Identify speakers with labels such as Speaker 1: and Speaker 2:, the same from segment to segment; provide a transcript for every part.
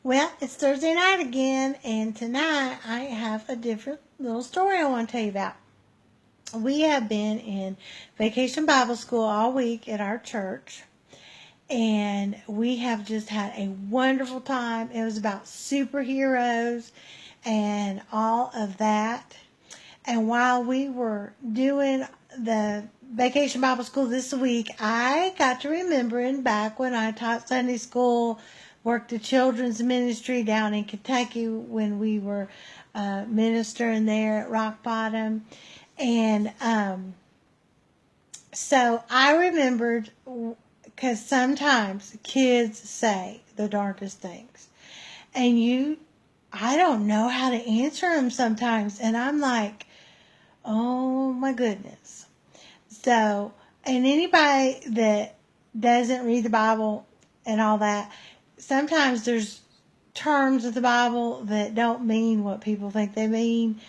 Speaker 1: Well, it's Thursday night again, and tonight I have a different little story I want to tell you about. We have been in vacation Bible school all week at our church, and we have just had a wonderful time. It was about superheroes and all of that. And while we were doing the vacation Bible school this week, I got to remembering back when I taught Sunday school, worked the children's ministry down in Kentucky when we were ministering there at Rock Bottom. And so I remembered, because sometimes kids say the darndest things. And I don't know how to answer them sometimes. And I'm like, oh my goodness. So, and anybody that doesn't read the Bible and all that, sometimes there's terms of the Bible that don't mean what people think they mean.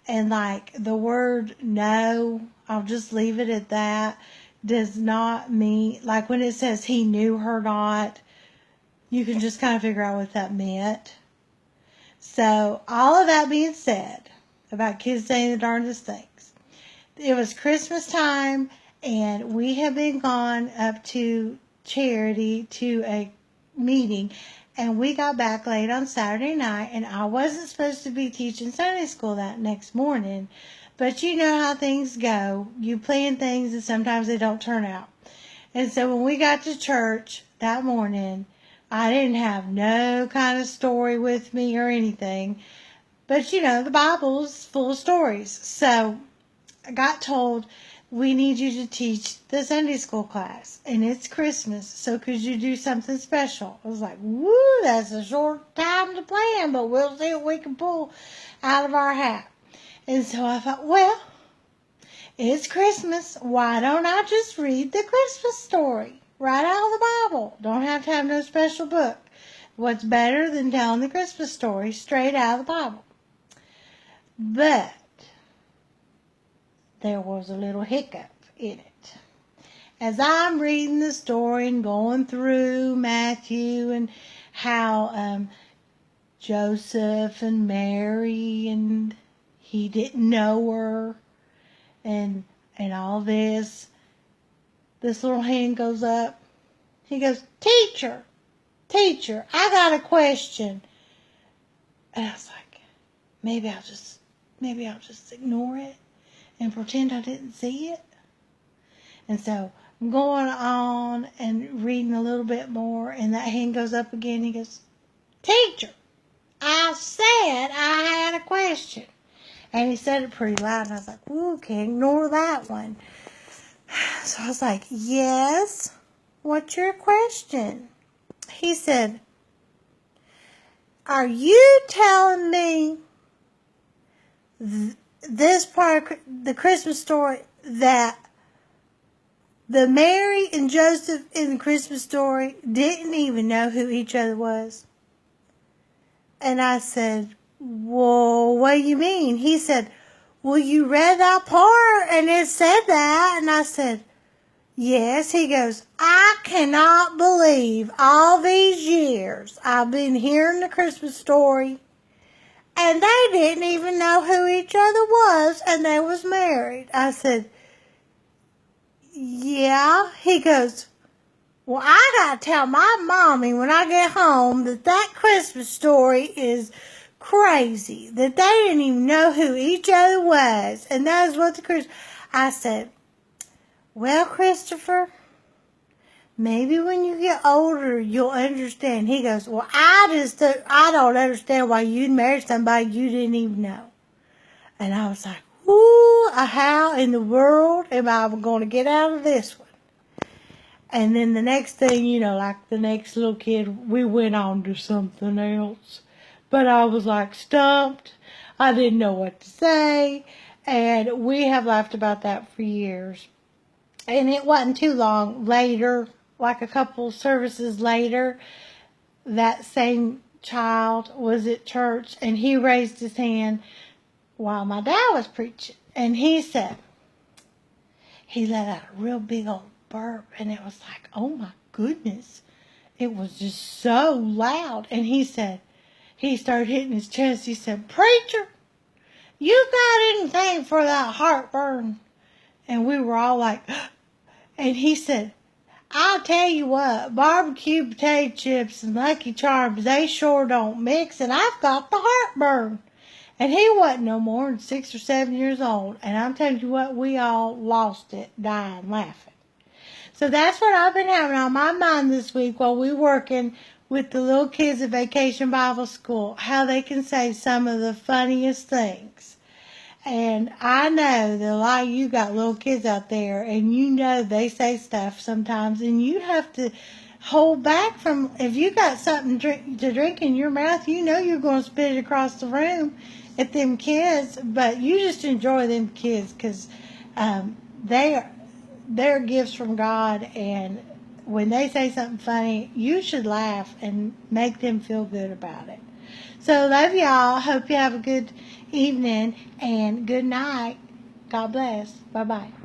Speaker 1: And like the word no, I'll just leave it at that, does not mean, like when it says he knew her not, you can just kind of figure out what that meant. So, all of that being said, about kids saying the darndest things, it was Christmas time, and we have been gone up to Charity to a meeting, and we got back late on Saturday night, and I wasn't supposed to be teaching Sunday school that next morning, but you know how things go. You plan things, and sometimes they don't turn out. And so when we got to church that morning, I didn't have no kind of story with me or anything. But, the Bible is full of stories. So I got told, we need you to teach the Sunday school class. And it's Christmas, so could you do something special? I was like, woo, that's a short time to plan, but we'll see what we can pull out of our hat. And so I thought, well, it's Christmas. Why don't I just read the Christmas story right out of the Bible? Don't have to have no special book. What's better than telling the Christmas story straight out of the Bible? But there was a little hiccup in it. As I'm reading the story and going through Matthew and how Joseph and Mary and he didn't know her and all this little hand goes up. He goes, teacher, I got a question. And I was like, maybe I'll just ignore it and pretend I didn't see it. And so I'm going on and reading a little bit more, and that hand goes up again. He goes, teacher, I said I had a question. And he said it pretty loud, and I was like, ooh, can't ignore that one. So I was like, yes, what's your question? He said, are you telling me this part of the Christmas story that the Mary and Joseph in the Christmas story didn't even know who each other was? And I said, well, what do you mean? He said, well, you read that part and it said that. And I said, yes. He goes, I cannot believe all these years I've been hearing the Christmas story and they didn't even know who each other was and they was married. I said, yeah. He goes, well, I got to tell my mommy when I get home that Christmas story is crazy, that they didn't even know who each other was, and that is what the Christmas. I said, well, Christopher, maybe when you get older you'll understand. He goes, well, I don't understand why you'd marry somebody you didn't even know. And I was like, ooh, how in the world am I going to get out of this one? And then the next thing, like the next little kid, we went on to something else. But I was like stumped. I didn't know what to say. And we have laughed about that for years. And it wasn't too long later, like a couple services later, that same child was at church and he raised his hand while my dad was preaching. And he said, he let out a real big old burp, and it was like, oh my goodness, It was just so loud. And he started hitting his chest. He said, "Preacher, you got anything for that heartburn?" And we were all like, and he said, "I'll tell you what, barbecue potato chips and Lucky Charms, they sure don't mix, and I've got the heartburn." And he wasn't no more than 6 or 7 years old. And I'm telling you what, we all lost it, dying, laughing. So that's what I've been having on my mind this week while we're working with the little kids at Vacation Bible School, how they can say some of the funniest things. And I know that a lot of you got little kids out there, and you know they say stuff sometimes, and you have to hold back from, if you got something to drink in your mouth, you know you're going to spit it across the room at them kids, but you just enjoy them kids because they're gifts from God, and when they say something funny, you should laugh and make them feel good about it. So love y'all. Hope you have a good evening and good night. God bless. Bye-bye.